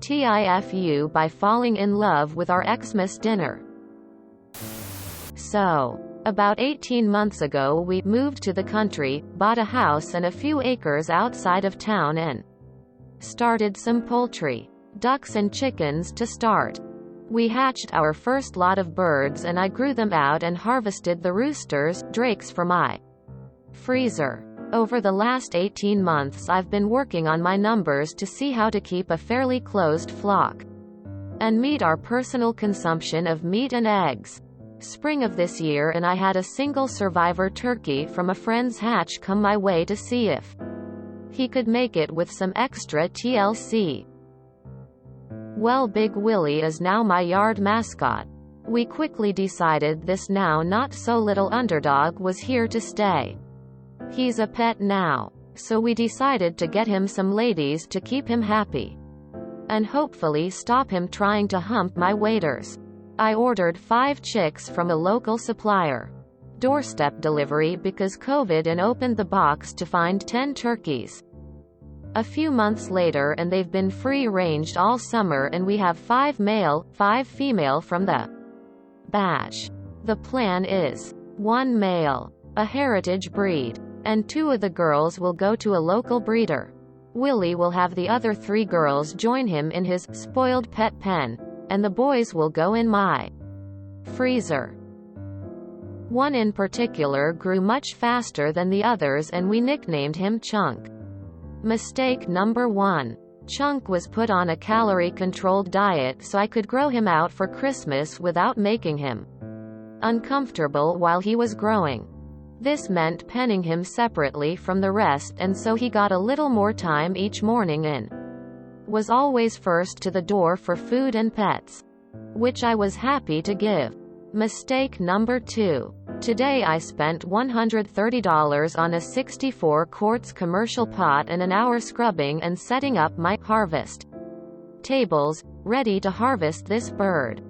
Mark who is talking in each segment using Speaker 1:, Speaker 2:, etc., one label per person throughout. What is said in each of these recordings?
Speaker 1: TIFU by falling in love with our Xmas dinner. So, about 18 months ago we moved to the country, bought a house and a few acres outside of town and started some poultry. Ducks and chickens to start. We hatched our first lot of birds and I grew them out and harvested the roosters, drakes for my freezer. Over the last 18 months I've been working on my numbers to see how to keep a fairly closed flock and meet our personal consumption of meat and eggs. Spring of this year and I had a single survivor turkey from a friend's hatch come my way to see if he could make it with some extra TLC. Well, Big Willie is now my yard mascot. We quickly decided this now not so little underdog was here to stay. He's a pet now. So we decided to get him some ladies to keep him happy. And hopefully stop him trying to hump my waiters. I ordered 5 chicks from a local supplier. Doorstep delivery because COVID and opened the box to find 10 turkeys. A few months later and they've been free-ranged all summer and we have 5 male, 5 female from the batch. The plan is 1 male, a heritage breed, and 2 of the girls will go to a local breeder. Willie will have the other 3 girls join him in his spoiled pet pen, and the boys will go in my freezer. One in particular grew much faster than the others and we nicknamed him Chunk. Mistake number 1. Chunk was put on a calorie-controlled diet so I could grow him out for Christmas without making him uncomfortable while he was growing. This meant penning him separately from the rest and so he got a little more time each morning and was always first to the door for food and pets, which I was happy to give. Mistake number 2. Today I spent $130 on a 64 quarts commercial pot and an hour scrubbing and setting up my harvest tables, ready to harvest this bird.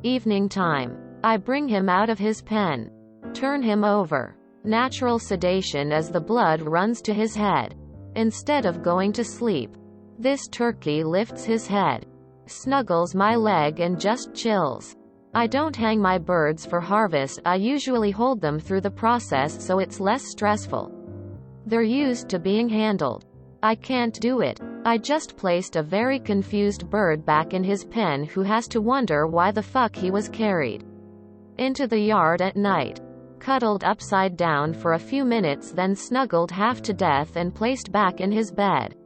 Speaker 1: Evening time. I bring him out of his pen. Turn him over. Natural sedation as the blood runs to his head. Instead of going to sleep, this turkey lifts his head, snuggles my leg and just chills. I don't hang my birds for harvest, I usually hold them through the process so it's less stressful. They're used to being handled. I can't do it. I just placed a very confused bird back in his pen who has to wonder why the fuck he was carried into the yard at night. Cuddled upside down for a few minutes then snuggled half to death and placed back in his bed.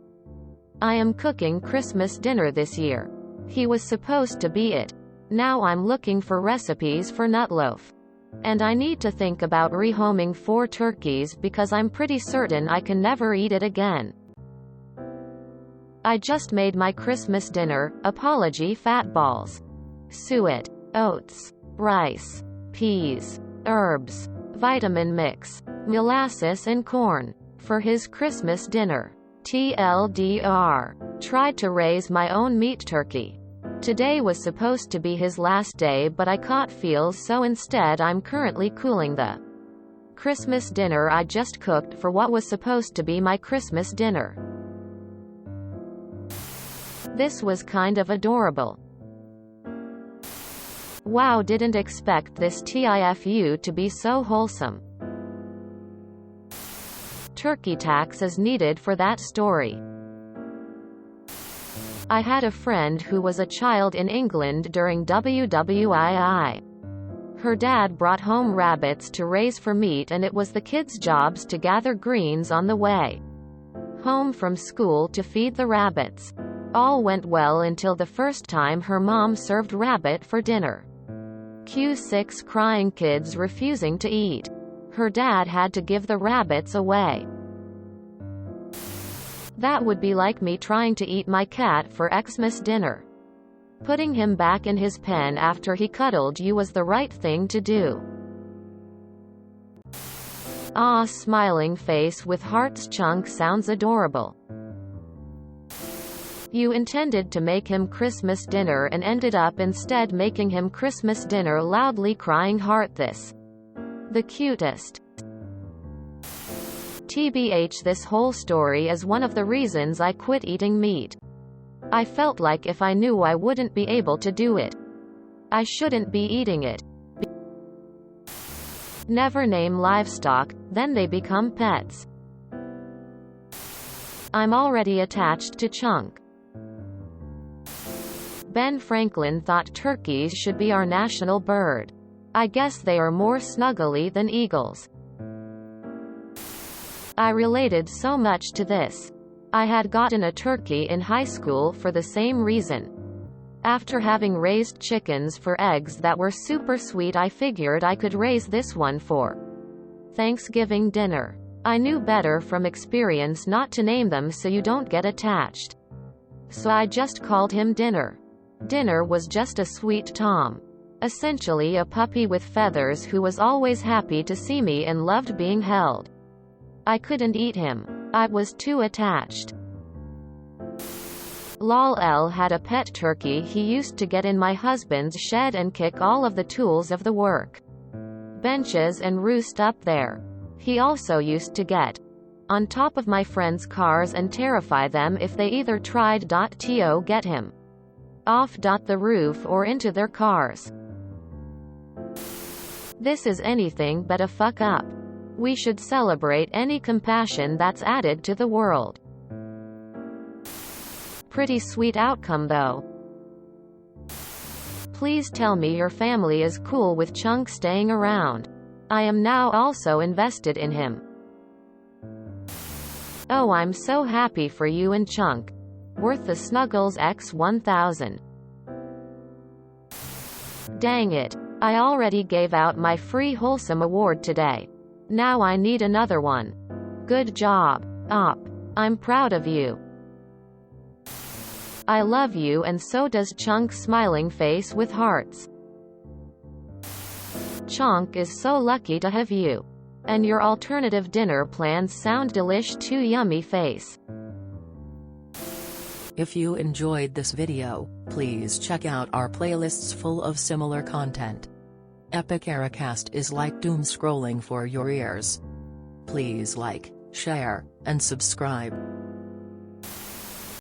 Speaker 1: I am cooking Christmas dinner this year. He was supposed to be it. Now I'm looking for recipes for nutloaf. And I need to think about rehoming 4 turkeys because I'm pretty certain I can never eat it again. I just made my Christmas dinner, apology fat balls. Suet, oats, rice, peas, herbs, vitamin mix, molasses and corn. For his Christmas dinner. TLDR. Tried to raise my own meat turkey. Today was supposed to be his last day but I caught feels so instead I'm currently cooling the Christmas dinner I just cooked for what was supposed to be my Christmas dinner. This was kind of adorable. Wow, didn't expect this TIFU to be so wholesome. Turkey tax is needed for that story. I had a friend who was a child in England during WWII. Her dad brought home rabbits to raise for meat and it was the kids' jobs to gather greens on the way home from school to feed the rabbits. All went well until the first time her mom served rabbit for dinner. Q6 crying kids refusing to eat. Her dad had to give the rabbits away. That would be like me trying to eat my cat for Xmas dinner. Putting him back in his pen after he cuddled you was the right thing to do. Ah, smiling face with hearts. Chunk sounds adorable. You intended to make him Christmas dinner and ended up instead making him Christmas dinner loudly crying heart. This the cutest. TBH, this whole story is one of the reasons I quit eating meat. I felt like if I knew I wouldn't be able to do it, I shouldn't be eating it. Never name livestock, then they become pets. I'm already attached to Chunk. Ben Franklin thought turkeys should be our national bird. I guess they are more snuggly than eagles. I related so much to this. I had gotten a turkey in high school for the same reason. After having raised chickens for eggs that were super sweet, I figured I could raise this one for Thanksgiving dinner. I knew better from experience not to name them so you don't get attached. So I just called him Dinner. Dinner was just a sweet Tom. Essentially a puppy with feathers who was always happy to see me and loved being held. I couldn't eat him. I was too attached. Lol L had a pet turkey he used to get in my husband's shed and kick all of the tools of the work benches and roost up there. He also used to get on top of my friends' cars and terrify them if they either tried to get him off the roof or into their cars. This is anything but a fuck up. We should celebrate any compassion that's added to the world. Pretty sweet outcome though. Please tell me your family is cool with Chunk staying around. I am now also invested in him. Oh, I'm so happy for you and Chunk. Worth the snuggles x 1000. Dang it. I already gave out my free wholesome award today. Now I need another one. Good job, Op. I'm proud of you. I love you and so does Chunk, smiling face with hearts. Chunk is so lucky to have you. And your alternative dinner plans sound delish too, yummy face.
Speaker 2: If you enjoyed this video, please check out our playlists full of similar content. Epic Ericast is like doom scrolling for your ears. Please like, share, and subscribe.